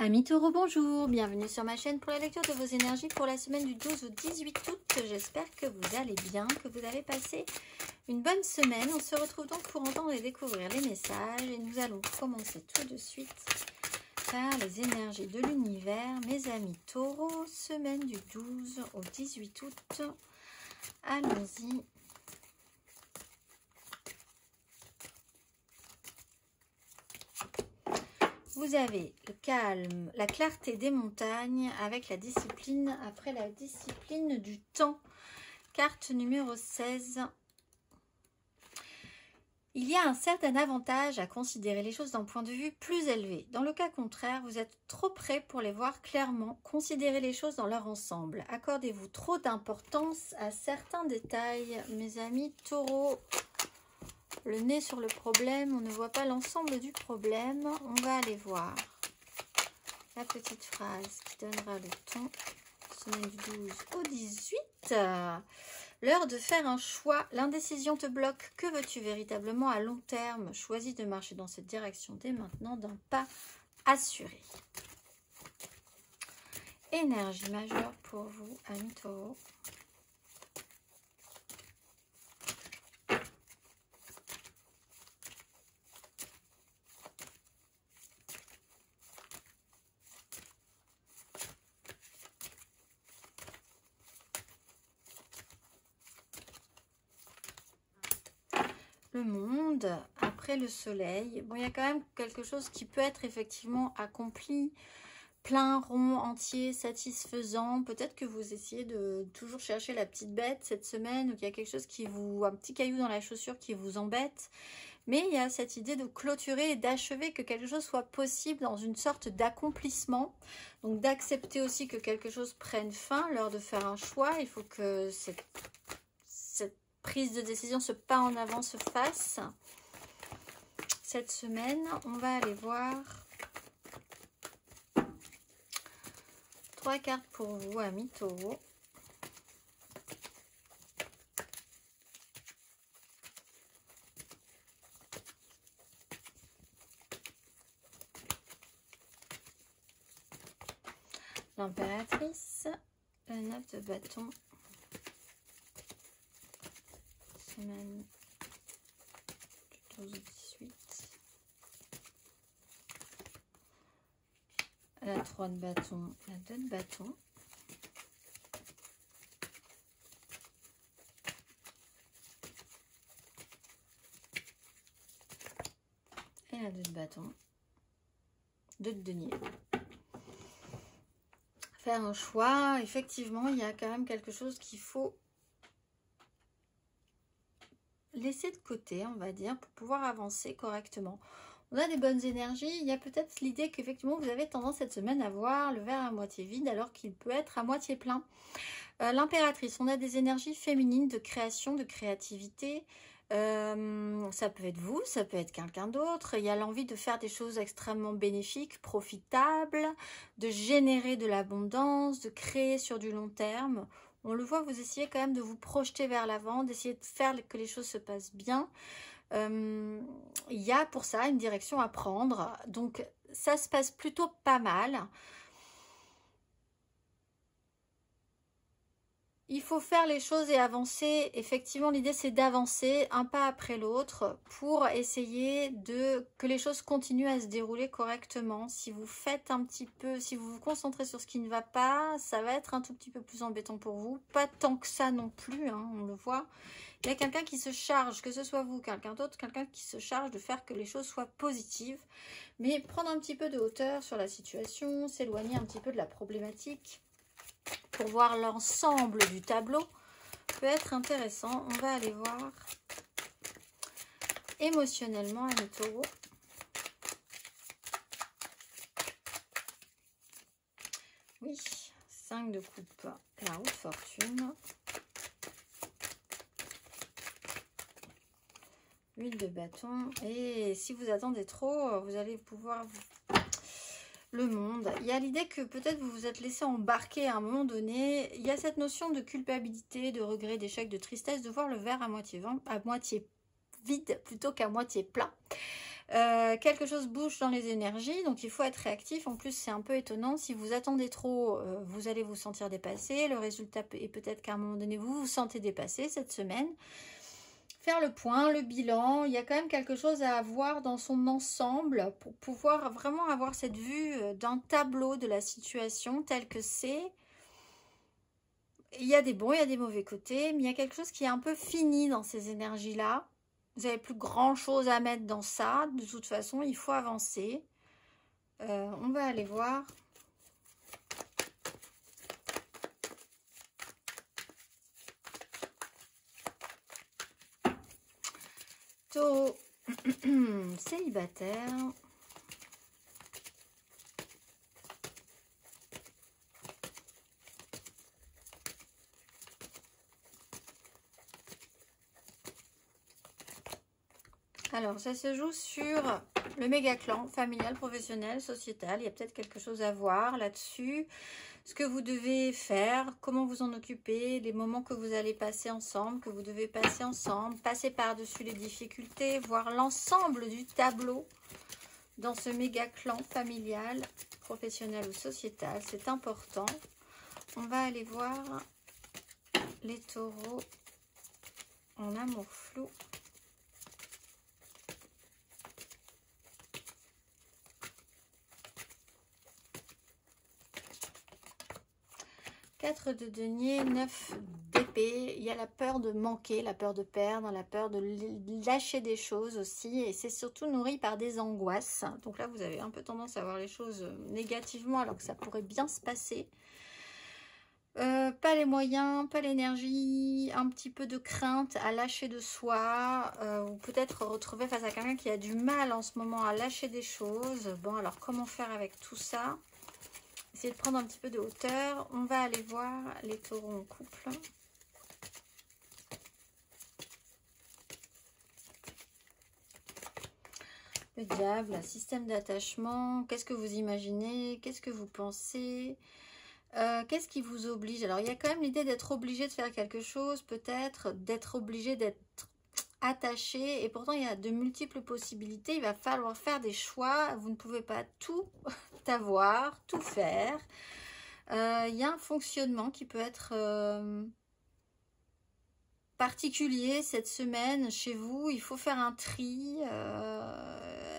Amis Taureau, bonjour, bienvenue sur ma chaîne pour la lecture de vos énergies pour la semaine du 12 au 18 août. J'espère que vous allez bien, que vous avez passé une bonne semaine. On se retrouve donc pour entendre et découvrir les messages et nous allons commencer tout de suite par les énergies de l'univers. Mes amis Taureau, semaine du 12 au 18 août. Allons-y. Vous avez le calme, la clarté des montagnes avec la discipline, après la discipline du temps. Carte numéro 16. Il y a un certain avantage à considérer les choses d'un point de vue plus élevé. Dans le cas contraire, vous êtes trop près pour les voir clairement. Considérez les choses dans leur ensemble. Accordez-vous trop d'importance à certains détails, mes amis Taureau. Le nez sur le problème, on ne voit pas l'ensemble du problème. On va aller voir la petite phrase qui donnera le ton. Semaine du 12 au 18. L'heure de faire un choix. L'indécision te bloque. Que veux-tu véritablement à long terme? Choisis de marcher dans cette direction dès maintenant d'un pas assuré. Énergie majeure pour vous, amis Taureau. Le monde, après le soleil, bon, il y a quand même quelque chose qui peut être effectivement accompli, plein, rond, entier, satisfaisant. Peut-être que vous essayez de toujours chercher la petite bête cette semaine, ou qu'il y a quelque chose qui vous, un petit caillou dans la chaussure qui vous embête. Mais il y a cette idée de clôturer et d'achever, que quelque chose soit possible dans une sorte d'accomplissement. Donc d'accepter aussi que quelque chose prenne fin, l'heure de faire un choix. Il faut que cette prise de décision, ce pas en avant se fasse. Cette semaine, on va aller voir 3 cartes pour vous, amis Taureau. L'impératrice, le 9 de bâton. Semaine du 12 au 18. La 3 de bâton, la 2 de bâton. Et la 2 de bâton. 2 de denier. Faire un choix, effectivement, il y a quand même quelque chose qu'il faut laisser de côté, on va dire, pour pouvoir avancer correctement. On a des bonnes énergies. Il y a peut-être l'idée qu'effectivement vous avez tendance cette semaine à voir le verre à moitié vide alors qu'il peut être à moitié plein. L'impératrice, on a des énergies féminines de création, de créativité. Ça peut être vous, ça peut être quelqu'un d'autre. Il y a l'envie de faire des choses extrêmement bénéfiques, profitables, de générer de l'abondance, de créer sur du long terme. On le voit, vous essayez quand même de vous projeter vers l'avant, d'essayer de faire que les choses se passent bien. Il y a pour ça une direction à prendre. Donc, ça se passe plutôt pas mal. Il faut faire les choses et avancer. Effectivement, l'idée, c'est d'avancer un pas après l'autre pour essayer que les choses continuent à se dérouler correctement. Si vous faites un petit peu, si vous vous concentrez sur ce qui ne va pas, ça va être un tout petit peu plus embêtant pour vous. Pas tant que ça non plus, hein, on le voit. Il y a quelqu'un qui se charge, que ce soit vous, quelqu'un d'autre, quelqu'un qui se charge de faire que les choses soient positives. Mais prendre un petit peu de hauteur sur la situation, s'éloigner un petit peu de la problématique pour voir l'ensemble du tableau peut être intéressant. On va aller voir émotionnellement, amis Taureau. Oui, 5 de coupe, la haute fortune. 8 de bâton. Et si vous attendez trop, vous allez pouvoir le monde. Il y a l'idée que peut-être vous vous êtes laissé embarquer à un moment donné. Il y a cette notion de culpabilité, de regret, d'échec, de tristesse, de voir le verre à moitié vide plutôt qu'à moitié plein. Quelque chose bouge dans les énergies, donc il faut être réactif. En plus, c'est un peu étonnant. Si vous attendez trop, vous allez vous sentir dépassé. Le résultat est peut-être qu'à un moment donné, vous vous sentez dépassé cette semaine. Faire le point, le bilan, il y a quand même quelque chose à avoir dans son ensemble pour pouvoir vraiment avoir cette vue d'un tableau de la situation telle que c'est. Il y a des bons, il y a des mauvais côtés, mais il y a quelque chose qui est un peu fini dans ces énergies-là. Vous n'avez plus grand-chose à mettre dans ça. De toute façon, il faut avancer. On va aller voir. Taureau célibataire. Alors, ça se joue sur le méga clan, familial, professionnel, sociétal. Il y a peut-être quelque chose à voir là-dessus. Ce que vous devez faire, comment vous en occuper, les moments que vous allez passer ensemble, que vous devez passer ensemble, passer par-dessus les difficultés, voir l'ensemble du tableau dans ce méga clan familial, professionnel ou sociétal. C'est important. On va aller voir les taureaux en amour flou. De denier, 9 d'épée. Il y a la peur de manquer, la peur de perdre, la peur de lâcher des choses aussi. Et c'est surtout nourri par des angoisses. Donc là, vous avez un peu tendance à voir les choses négativement alors que ça pourrait bien se passer. Pas les moyens, pas l'énergie, un petit peu de crainte à lâcher de soi. Ou peut-être retrouver face à quelqu'un qui a du mal en ce moment à lâcher des choses. Bon, alors comment faire avec tout ça ? Essayez de prendre un petit peu de hauteur. On va aller voir les taureaux en couple. Le diable, système d'attachement. Qu'est-ce que vous imaginez? Qu'est-ce que vous pensez? Qu'est-ce qui vous oblige? Alors, il y a quand même l'idée d'être obligé de faire quelque chose, peut-être, d'être obligé d'être attaché. Et pourtant, il y a de multiples possibilités. Il va falloir faire des choix. Vous ne pouvez pas tout avoir, tout faire. Il y a un fonctionnement qui peut être particulier cette semaine chez vous. Il faut faire un tri.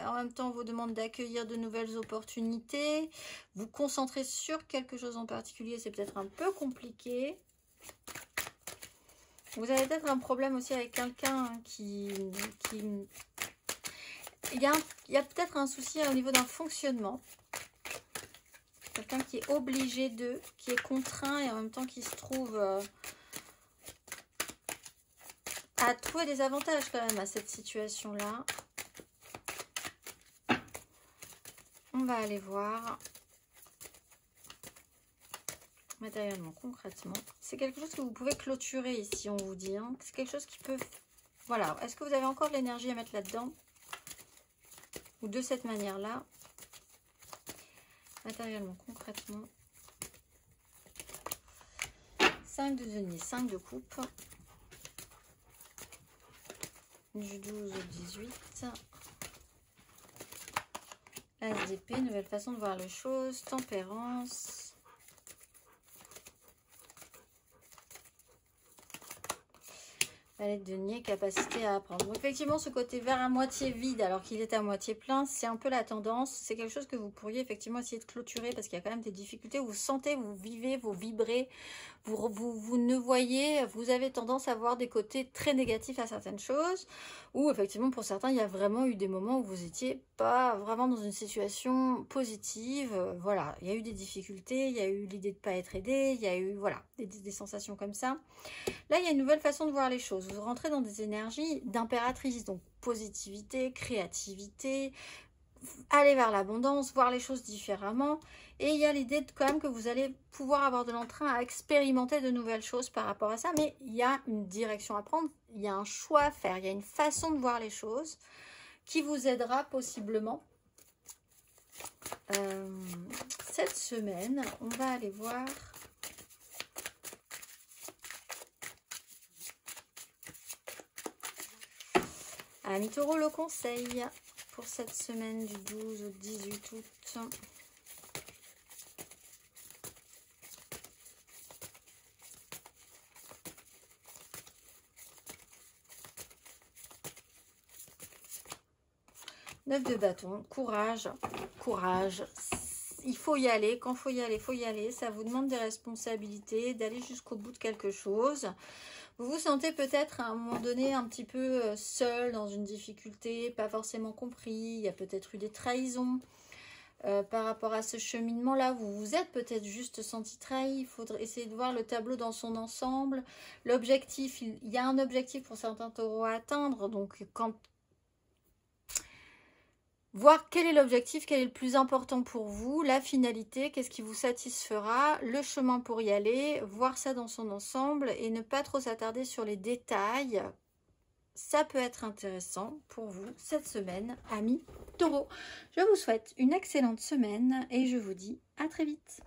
En même temps, on vous demande d'accueillir de nouvelles opportunités. Vous concentrer sur quelque chose en particulier, c'est peut-être un peu compliqué. Vous avez peut-être un problème aussi avec quelqu'un qui... Il y a peut-être un souci au niveau d'un fonctionnement. Quelqu'un qui est obligé de, qui est contraint et en même temps qui se trouve à trouver des avantages quand même à cette situation-là. On va aller voir matériellement, concrètement. C'est quelque chose que vous pouvez clôturer ici, on vous dit. Hein. C'est quelque chose qui peut... Voilà. Est-ce que vous avez encore de l'énergie à mettre là-dedans? Ou de cette manière-là? Matériellement, concrètement. 5 de denier, 5 de coupe. Du 12 au 18. As d'épée, nouvelle façon de voir les choses. Tempérance. Valet de denier, capacité à apprendre. Donc, effectivement, ce côté vert à moitié vide alors qu'il est à moitié plein, c'est un peu la tendance. C'est quelque chose que vous pourriez effectivement essayer de clôturer parce qu'il y a quand même des difficultés. Vous sentez, vous vivez, vous vibrez, vous ne voyez, vous avez tendance à voir des côtés très négatifs à certaines choses. Ou effectivement, pour certains, il y a vraiment eu des moments où vous n'étiez pas vraiment dans une situation positive. Voilà, il y a eu des difficultés, il y a eu l'idée de ne pas être aidé, il y a eu voilà, des sensations comme ça. Là, il y a une nouvelle façon de voir les choses. Vous rentrez dans des énergies d'impératrice, donc positivité, créativité, aller vers l'abondance, voir les choses différemment. Et il y a l'idée quand même que vous allez pouvoir avoir de l'entrain à expérimenter de nouvelles choses par rapport à ça. Mais il y a une direction à prendre, il y a un choix à faire, il y a une façon de voir les choses qui vous aidera possiblement. Cette semaine, on va aller voir... Ami Taureau, le conseil pour cette semaine du 12 au 18 août. Neuf de bâton, courage, courage. Il faut y aller. Quand il faut y aller. Ça vous demande des responsabilités, d'aller jusqu'au bout de quelque chose. Vous vous sentez peut-être à un moment donné un petit peu seul dans une difficulté, pas forcément compris. Il y a peut-être eu des trahisons par rapport à ce cheminement-là. Vous vous êtes peut-être juste senti trahi. Il faudrait essayer de voir le tableau dans son ensemble. L'objectif, il y a un objectif pour certains taureaux à atteindre. Donc, voir quel est l'objectif, quel est le plus important pour vous, la finalité, qu'est-ce qui vous satisfera, le chemin pour y aller, voir ça dans son ensemble et ne pas trop s'attarder sur les détails. Ça peut être intéressant pour vous cette semaine, amis taureaux. Je vous souhaite une excellente semaine et je vous dis à très vite.